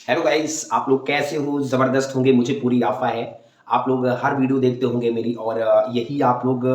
Hello guys, आप लोग कैसे हो? ज़बरदस्त होंगे, मुझे पूरी आफा है। आप लोग हर वीडियो देखते होंगे मेरी और यही आप लोग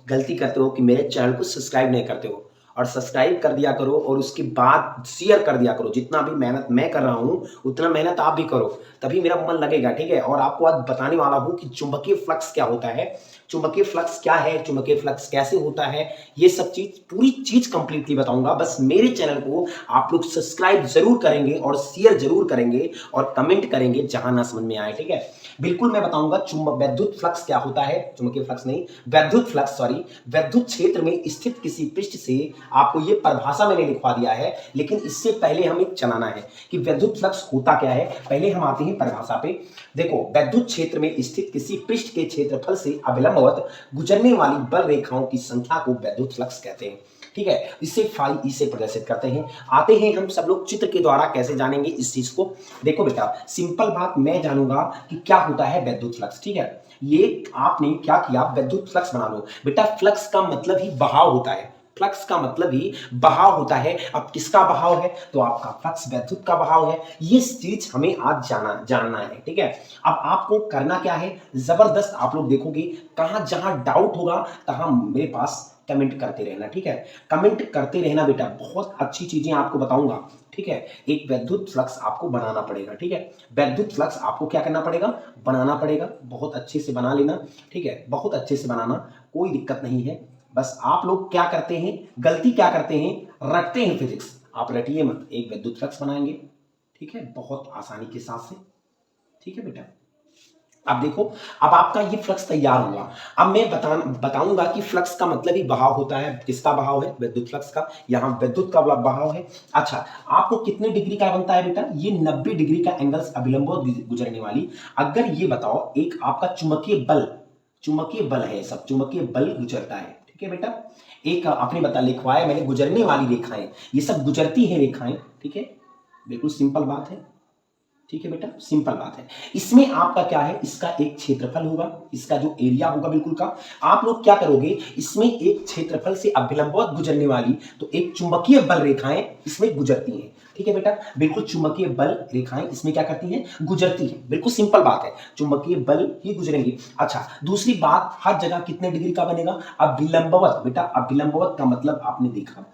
गलती करते हो कि मेरे चैनल को सब्सक्राइब नहीं करते हो और सब्सक्राइब कर दिया करो और उसके बाद शेयर कर दिया करो। जितना भी मेहनत मैं कर रहा हूँ, उतना मेहनत आप भी करो, तभी मेरा मन लगेगा, ठीक है? और आपको आज बताने वाला हूँ कि चुंबकीय फ्लक्स क्या होता है, चुंबकीय फ्लक्स क्या है, चुंबकीय फ्लक्स कैसे होता है, ये सब चीज़ पूरी चीज़ कंप्लीटली बताऊँगा। बस मेरे चैनल को आप लोग सब्सक्राइब ज़रूर करेंगे और शेयर ज़रूर करेंगे और कमेंट करेंगे जहाँ ना समझ में आए, ठीक है? बिल्कुल मैं बताऊँगा विद्युत फ्लक्स क्या होता है, चुंबकीय फ्लक्स नहीं, विद्युत फ्लक्स सॉरी, विद्युत क्षेत्र में स्थित किसी पृष्ठ से आपको ये परिभाषा मैंने लिखवा दिया है, लेकिन इससे पहले हमें चलाना है कि विद्युत फ्लक्स होता क्या है। पहले हम आते हैं परिभाषा पे। देखो, विद्युत क्षेत्र में स्थित किसी पृष्ठ के क्षेत्रफल से अभिलंबवत गुजरने वाली बल रेखाओं की संख्या को विद्युत फ्लक्स कहते हैं, ठीक है? इसे फाई ई से प्रदर्शित करते हैं। आते हैं हम सब लोग चित्र के द्वारा कैसे जानेंगे इस चीज को। देखो बेटा, सिंपल बात मैं जानूंगा कि क्या होता है विद्युत फ्लक्स, ठीक है? ये आपने क्या किया, विद्युत फ्लक्स बना लो बेटा। फ्लक्स का मतलब ही बहाव होता है, फ्लक्स का मतलब ही बहाव होता है। अब किसका बहाव है? तो आपका फ्लक्स विद्युत का बहाव है। ये चीज हमें आज जानना है, ठीक है? अब आपको करना क्या है, जबरदस्त आप लोग देखोगे, कहां जहां डाउट होगा तहां मेरे पास कमेंट करते रहना, ठीक है? कमेंट करते रहना बेटा, बहुत अच्छी चीजें आपको बताऊंगा, ठीक है? एक विद्युत फ्लक्स आपको बनाना पड़ेगा, ठीक है? विद्युत फ्लक्स आपको क्या करना पड़ेगा, बनाना पड़ेगा। बहुत अच्छे से बना लेना, ठीक है? बहुत अच्छे से बनाना, कोई दिक्कत नहीं है। बस आप लोग क्या करते हैं, गलती क्या करते हैं, रटते हैं फिजिक्स। आप रटिए मत, एक विद्युत फ्लक्स बनाएंगे, ठीक है? बहुत आसानी के साथ से, ठीक है बेटा? अब देखो, अब आपका ये फ्लक्स तैयार हुआ। अब मैं बताऊंगा कि फ्लक्स का मतलब ही बहाव होता है। किसका बहाव है? विद्युत फ्लक्स का। यहाँ विद्युत का बहाव है। अच्छा, आपको कितने डिग्री का बनता है बेटा? ये 90 डिग्री का एंगल्स अभिलंबवत गुजरने वाली। अगर ये बताओ, एक आपका चुंबकीय बल है, सब चुंबकीय बल गुजरता है, ठीक है बेटा? एक आपने लिखवाया मैंने, गुजरने वाली रेखाएं, ये सब गुजरती है रेखाएं, ठीक है? बिल्कुल सिंपल बात है, ठीक है बेटा, सिंपल बात है। इसमें आपका क्या है, इसका एक क्षेत्रफल होगा, इसका जो एरिया होगा बिल्कुल का। आप लोग क्या करोगे, इसमें एक क्षेत्रफल से अभिलंबवत गुजरने वाली तो एक चुंबकीय बल रेखाएं इसमें गुजरती हैं, ठीक है बेटा? बिल्कुल चुंबकीय बल रेखाएं इसमें क्या करती हैं, गुजरती हैं। बिल्कुल सिंपल बात है, चुंबकीय बल ही गुजरेंगे। अच्छा, दूसरी बात, हर जगह कितने डिग्री का बनेगा, अभिलंबवत। बेटा अभिलंबवत का मतलब आपने देखा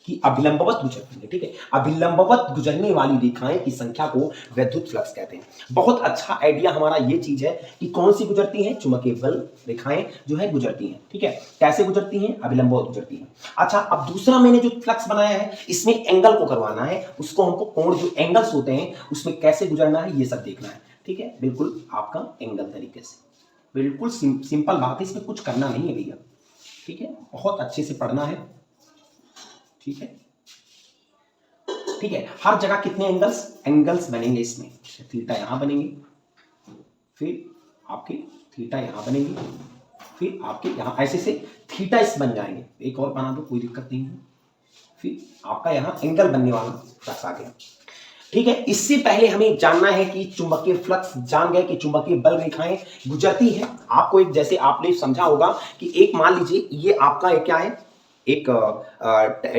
कि अभिलंबवत गुजरती है, ठीक है? अभिलंबवत गुजरने वाली रेखाएं की संख्या को विद्युत फ्लक्स कहते हैं। बहुत अच्छा आइडिया हमारा ये चीज है कि कौन सी गुजरती है, चुंबकीय बल रेखाएं जो है गुजरती हैं, ठीक है? कैसे गुजरती हैं? अभिलंबवत गुजरती हैं। अच्छा, अब दूसरा मैंने जो फ्लक्स बनाया है, इसमें एंगल को करवाना है, उसको हमको कोण, जो एंगल्स होते हैं उसमें कैसे गुजरना है, ये सब देखना है, ठीक है? बिल्कुल आपका एंगल तरीके से, बिल्कुल सिंपल बात है, इसमें कुछ करना नहीं है भैया, ठीक है? बहुत अच्छे से पढ़ना है, ठीक है? ठीक है, हर जगह कितने एंगल्स बनेंगे इसमें, थीटा यहां बनेंगे, फिर आपके थीटा यहां बनेंगे, फिर आपके यहां ऐसे से थीटा इस बन जाएंगे। एक और बना दो, कोई दिक्कत नहीं है। फिर आपका यहां एंगल बनने वाला फ्लक्स आ गया, ठीक है? इससे पहले हमें जानना है कि चुंबकीय फ्लक्स, जान गए कि चुंबकीय बल रेखाएं गुजरती है। आपको एक, जैसे आपने समझा होगा कि एक मान लीजिए ये आपका एक क्या है, एक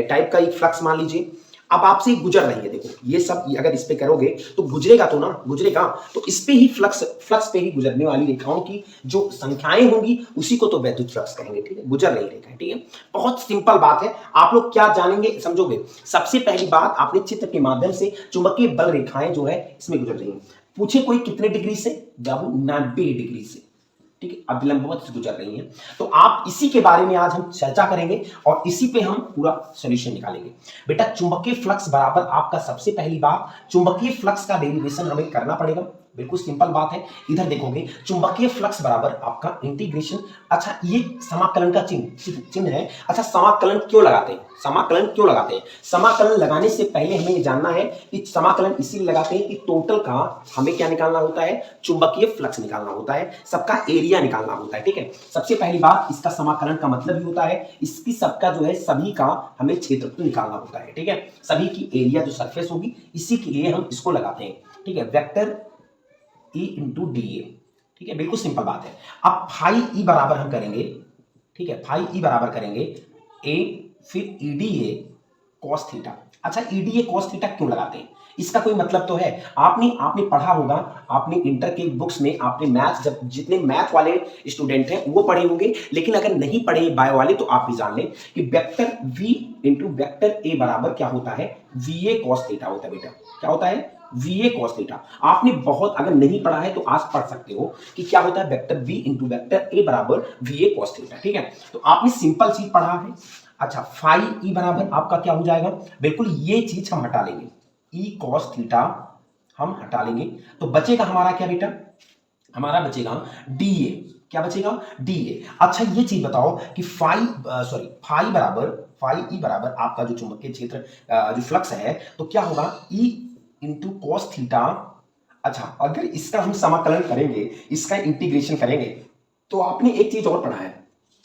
टाइप का एक फ्लक्स मान लीजिए। अब आपसे गुजर रही है, देखो ये सब अगर इस पे करोगे तो गुजरेगा तो ना, गुजरेगा तो इस पे ही फ्लक्स पे ही गुजरने वाली रेखाओं की जो संख्याएं होंगी उसी को तो विद्युत फ्लक्स कहेंगे, ठीक है? गुजर रही रेखा, ठीक है? बहुत सिंपल बात है। आप लोग क्या जानेंगे, समझोगे। सबसे पहली बात, आपने चित्र के माध्यम से चुंबकीय बल रेखाएं जो है इसमें गुजर रही हैं। पूछे कोई कितने डिग्री से, बाबू 90 डिग्री से, ठीक है? अभिलंबवत से गुजर रही हैं। तो आप इसी के बारे में आज हम चर्चा करेंगे और इसी पे हम पूरा सॉल्यूशन निकालेंगे। बेटा चुंबकीय फ्लक्स बराबर आपका, सबसे पहली बात, चुंबकीय फ्लक्स का डेरिवेशन हमें करना पड़ेगा। बिल्कुल सिंपल बात है, इधर देखोगे चुंबकीय फ्लक्स बराबर आपका इंटीग्रेशन। अच्छा, ये समाकलन का चिन्ह है। अच्छा, समाकलन क्यों लगाते हैं, समाकलन क्यों लगाते हैं? समाकलन लगाने से पहले हमें ये जानना है कि समाकलन इसीलिए लगाते हैं कि टोटल का हमें क्या निकालना होता है, चुंबकीय फ्लक्स निकालना होता है, सबका एरिया निकालना होता है, ठीक है? सबसे पहली बात, इसका समाकलन का मतलब ही होता है इसकी सबका जो है, सभी का हमें क्षेत्रफल निकालना होता है, ठीक है? सभी की एरिया जो सरफेस होगी, इसी के लिए हम इसको लगाते हैं, ठीक है? वेक्टर E इंटू डी ए, ठीक है? बिल्कुल सिंपल बात है। अब फाई ई बराबर हम करेंगे, ठीक है? फाई ई बराबर करेंगे ए, फिर E D A cos theta. अच्छा, E D A cos theta क्यों लगाते हैं? इसका कोई मतलब तो है? आपने आपने पढ़ा होगा, आपने इंटर के बुक्स में आपने मैथ, जब जितने मैथ वाले स्टूडेंट हैं वो पढ़े होंगे, लेकिन अगर नहीं पढ़े बायो वाले तो आप भी जान लें कि vector v into vector a बराबर क्या होता है, va cos थीटा होता है बेटा। क्या होता है? va cos theta. आपने बहुत, अगर नहीं पढ़ा है तो आज पढ़ सकते हो कि क्या होता है vector v into vector a बराबर va cos थीटा। ठीक है, तो आपने सिंपल चीज पढ़ा है। अच्छा, फाई ई बराबर आपका क्या हो जाएगा, बिल्कुल ये चीज हम हटा लेंगे, ई कॉस थीटा हम हटा लेंगे, तो बचेगा हमारा क्या बेटा, हमारा बचेगा डी ए। क्या बचेगा? D A. अच्छा ये चीज बताओ कि फाई ई बराबर आपका जो चुंबकीय क्षेत्र जो फ्लक्स है तो क्या होगा, ई इंटू कॉस थीटा। अच्छा, अगर इसका हम समाकलन करेंगे, इसका इंटीग्रेशन करेंगे, तो आपने एक चीज और पढ़ा है,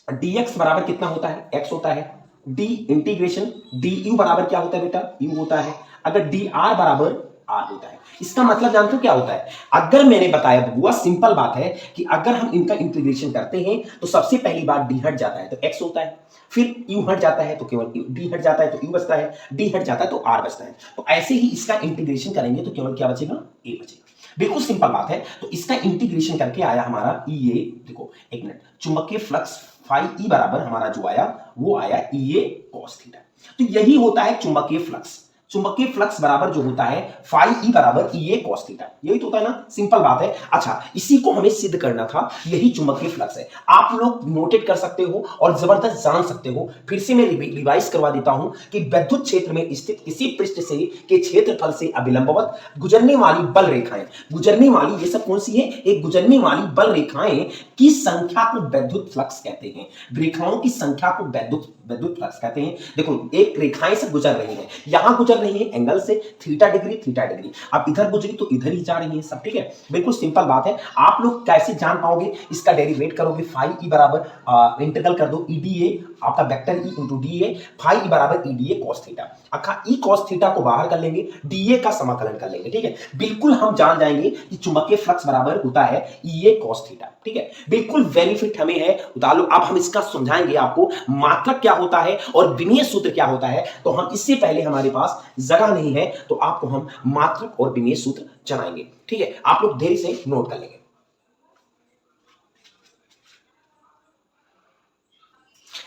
dx बराबर कितना होता है, x होता है। d इंटीग्रेशन du बराबर क्या होता है बेटा, u होता है। अगर dr बराबर r होता है, इसका मतलब जानते हो क्या होता है? अगर मैंने बताया बबुआ, सिंपल बात है कि अगर हम इनका इंटीग्रेशन करते हैं तो सबसे पहली बार d हट जाता है तो x होता है, फिर u हट जाता है तो केवल d हट जाता है तो u बचता है, d हट जाता है तो r बचता है। तो ऐसे ही इसका इंटीग्रेशन करेंगे तो केवल क्या बचेगा, a बचेगा। बिल्कुल सिंपल बात है। तो इसका इंटीग्रेशन करके आया हमारा ई ए, देखो एक मिनट, चुंबकीय फ्लक्स फाई ई बराबर हमारा जो आया वो आया ई ए कॉस थीटा। तो यही होता है चुंबकीय फ्लक्स। चुंबकीय फ्लक्स बराबर जो होता है फाई ई बराबर ई ए कॉस थीटा, यही तो होता है ना, सिंपल बात है। अच्छा, इसी को हमें सिद्ध करना था, यही चुंबकीय फ्लक्स है। आप लोग नोटेट कर सकते हो और जबरदस्त जान सकते हो। फिर से मैं रिवाइज करवा देता हूं कि विद्युत क्षेत्र में स्थित किसी पृष्ठ से के क्षेत्रफल से अभिलंबवत गुजरने वाली बल रेखाएं, गुजरने वाली ये सब कौन सी है, एक गुजरने वाली बल रेखाएं की संख्या को विद्युत फ्लक्स कहते हैं। रेखाओं की संख्या को विद्युत फ्लक्स कहते हैं। देखो, एक रेखाएं से गुजर रही हैं, यहां गुजर रही है एंगल से थीटा डिग्री, अब इधर गुजरी तो इधर ही जा रही है सब। ठीक है, बिल्कुल सिंपल बात है। आप लोग कैसे जान पाओगे, इसका डेरिवेट करोगे, फाई ई बराबर इंटीग्रल कर दो ई डी ए, आपका vector E into D A, phi E बराबर E D A cos theta. अखा ई कॉस थीटा को बाहर कर लेंगे, डी ए का समाकलन कर लेंगे। ठीक है, बिल्कुल हम जान जाएंगे कि चुंबकीय फ्लक्स बराबर होता है ई ए कॉस थीटा। ठीक है, बिल्कुल बेनिफिट हमें है। उतार लो, अब हम इसका समझाएंगे आपको मात्रक क्या होता है और विमीय सूत्र क्या होता है। तो हम इससे पहले, हमारे पास जगह नहीं है तो आपको हम मात्रक और विमीय सूत्र चलाएंगे। ठीक है, आप लोग धैर्य से नोट कर लेंगे।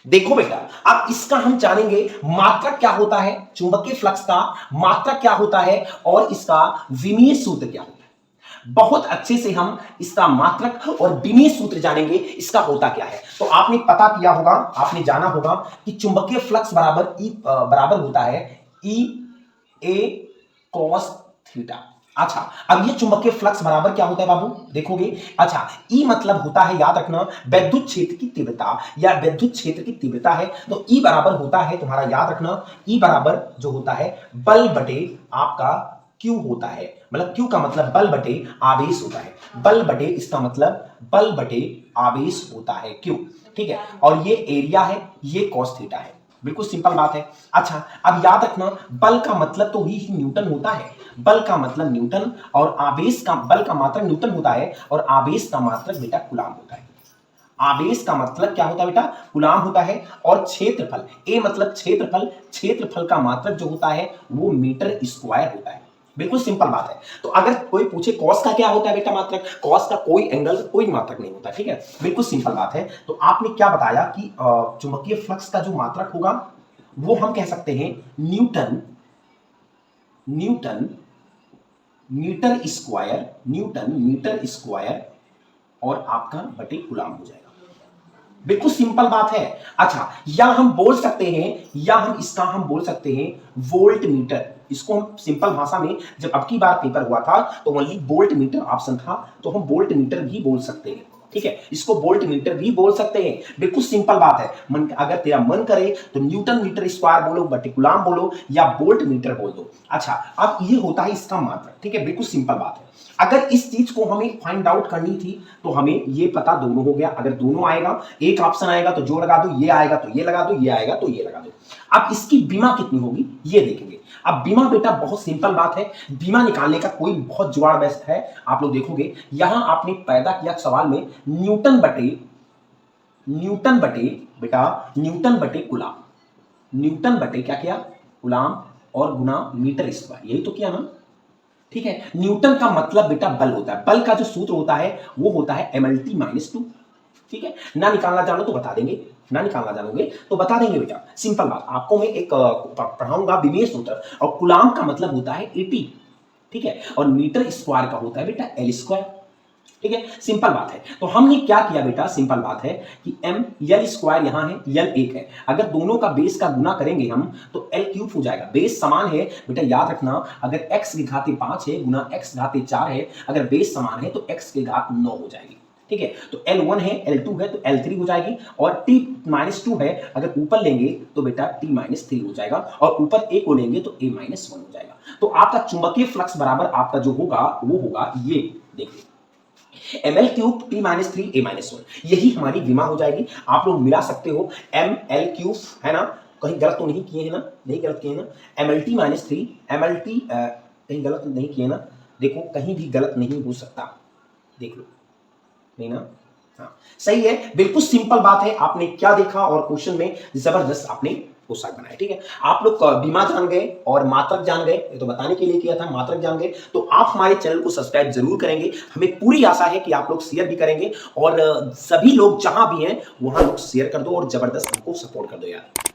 देखो बेटा, अब इसका हम जानेंगे मात्रक क्या होता है, चुंबकीय फ्लक्स का मात्रक क्या होता है और इसका विमीय सूत्र क्या होता है। बहुत अच्छे से हम इसका मात्रक और विमीय सूत्र जानेंगे, इसका होता क्या है। तो आपने पता किया होगा, आपने जाना होगा कि चुंबकीय फ्लक्स बराबर होता है ई ए कॉस थीटा। अच्छा, अब ये चुंबकीय फ्लक्स बराबर क्या होता है बाबू, देखोगे। अच्छा, ई मतलब होता है, याद रखना, विद्युत क्षेत्र की तीव्रता या विद्युत क्षेत्र की तीव्रता है। तो ई बराबर होता है तुम्हारा, याद रखना, ई बराबर जो होता है बल बटे आपका क्यू होता है। मतलब क्यू का मतलब बल बटे आवेश होता है, बल बटे, इसका मतलब बल बटे आवेश होता है क्यू। ठीक है, और ये एरिया है, ये कॉस थीटा है। बिल्कुल सिंपल बात है। अच्छा, अब याद रखना, बल का मतलब तो ही न्यूटन होता है, बल का मतलब न्यूटन, और आवेश का, बल का मात्रक न्यूटन होता है और आवेश का मात्रक बेटा कूलाम होता है। आवेश का मतलब क्या होता है बेटा, कूलाम होता है। और क्षेत्रफल, ए मतलब क्षेत्रफल, क्षेत्रफल का मात्रक जो होता है वो मीटर स्क्वायर होता है। बिल्कुल सिंपल बात है। तो अगर कोई पूछे कॉस का क्या होता है बेटा मात्रक, कॉस का कोई एंगल कोई मात्रक नहीं होता। ठीक है, बिल्कुल सिंपल बात है। तो आपने क्या बताया कि चुंबकीय फ्लक्स का जो मात्रक होगा वो हम कह सकते हैं न्यूटन मीटर स्क्वायर और आपका बटे कूलाम हो जाएगा। बिल्कुल सिंपल बात है। अच्छा, या हम बोल सकते हैं, या हम इसका हम बोल सकते हैं वोल्ट मीटर। इसको हम सिंपल भाषा में, जब अब की बार पेपर हुआ था तो ओनली वोल्ट मीटर ऑप्शन था, तो हम वोल्ट मीटर भी बोल सकते हैं। ठीक है, इसको वोल्ट मीटर भी बोल सकते हैं। बिल्कुल सिंपल बात है। मन, अगर तेरा मन करे तो न्यूटन मीटर स्क्वायर बोलो, बटे कूलाम बोलो, या वोल्ट मीटर बोल दो। अच्छा, अब ये होता है इसका मात्रक। ठीक है, बिल्कुल सिंपल बात है। अगर इस चीज को हमें फाइंड आउट करनी थी तो हमें ये पता दोनों हो गया। अगर दोनों आएगा, एक ऑप्शन आएगा तो जो लगा दो, ये आएगा तो ये लगा दो, ये आएगा तो ये लगा दो। अब इसकी बीमा कितनी होगी ये देखेंगे। अब बीमा बेटा बहुत सिंपल बात है, बीमा निकालने का कोई बहुत जुगाड़ बेस्ट है। आप लोग देखोगे, यहां आपने पैदा किया सवाल में न्यूटन बटे बेटा न्यूटन बटे कूलाम, न्यूटन बटे क्या किया, कूलाम, और गुना मीटर स्क्वायर, यही तो किया ना। ठीक है। न्यूटन का मतलब बेटा बल होता है, बल का जो सूत्र होता है वो होता है mlt माइनस 2। ठीक है, ना निकालना जानो तो बता देंगे, ना निकालना जानोगे तो बता देंगे बेटा, सिंपल बात। आपको मैं एक पढ़ाऊंगा विमेय सूत्र, और कुलाम का मतलब होता है 80, ठीक है, और मीटर स्क्वायर का होता है बेटा एल स्क्वायर। ठीक है, सिंपल बात है। तो हमने क्या किया बेटा, सिंपल बात है कि एम एल स्क्वायर यहां है, एल एक है, अगर दोनों का बेस का गुना करेंगे हम तो एल क्यूब हो जाएगा। बेस समान है बेटा, याद रखना, अगर x की घात 5 है गुना x घात 4 है, अगर बेस समान है तो x की घात 9 हो जाएगी। ठीक है, तो L1 है, L2 है तो L3 हो जाएगी, और t-2 है, अगर ऊपर लेंगे तो बेटा t-3 हो जाएगा, और ऊपर a को लेंगे तो a-1 हो जाएगा। तो आपका चुंबकीय फ्लक्स बराबर आपका जो होगा वो होगा ये, देखिए ml क्यूब t-3 a-1, यही हमारी विमा हो जाएगी। आप लोग मिला सकते हो ml क्यूब, है ना, कहीं गलत तो नहीं किए हैं ना, नहीं गलत किए ना, mlt-3 mlt कहीं गलत नहीं किए ना, देखो कहीं भी गलत नहीं हो सकता, देख लो, नहीं ना, हाँ सही है, बिल्कुल सिंपल बात है। आपने क्या देखा और क्वेश्चन में जबरदस्त आपने पोशाक बनाया। ठीक है, आप लोग बीमा जान गए और मात्रक जान गए, ये तो बताने के लिए किया था, मात्रक जान गए तो आप हमारे चैनल को सब्सक्राइब जरूर करेंगे। हमें पूरी आशा है कि आप लोग शेयर भी करेंगे, और सभी लोग जहां भी हैं वहां लोग शेयर कर दो और जबरदस्त हमको सपोर्ट कर दो यार।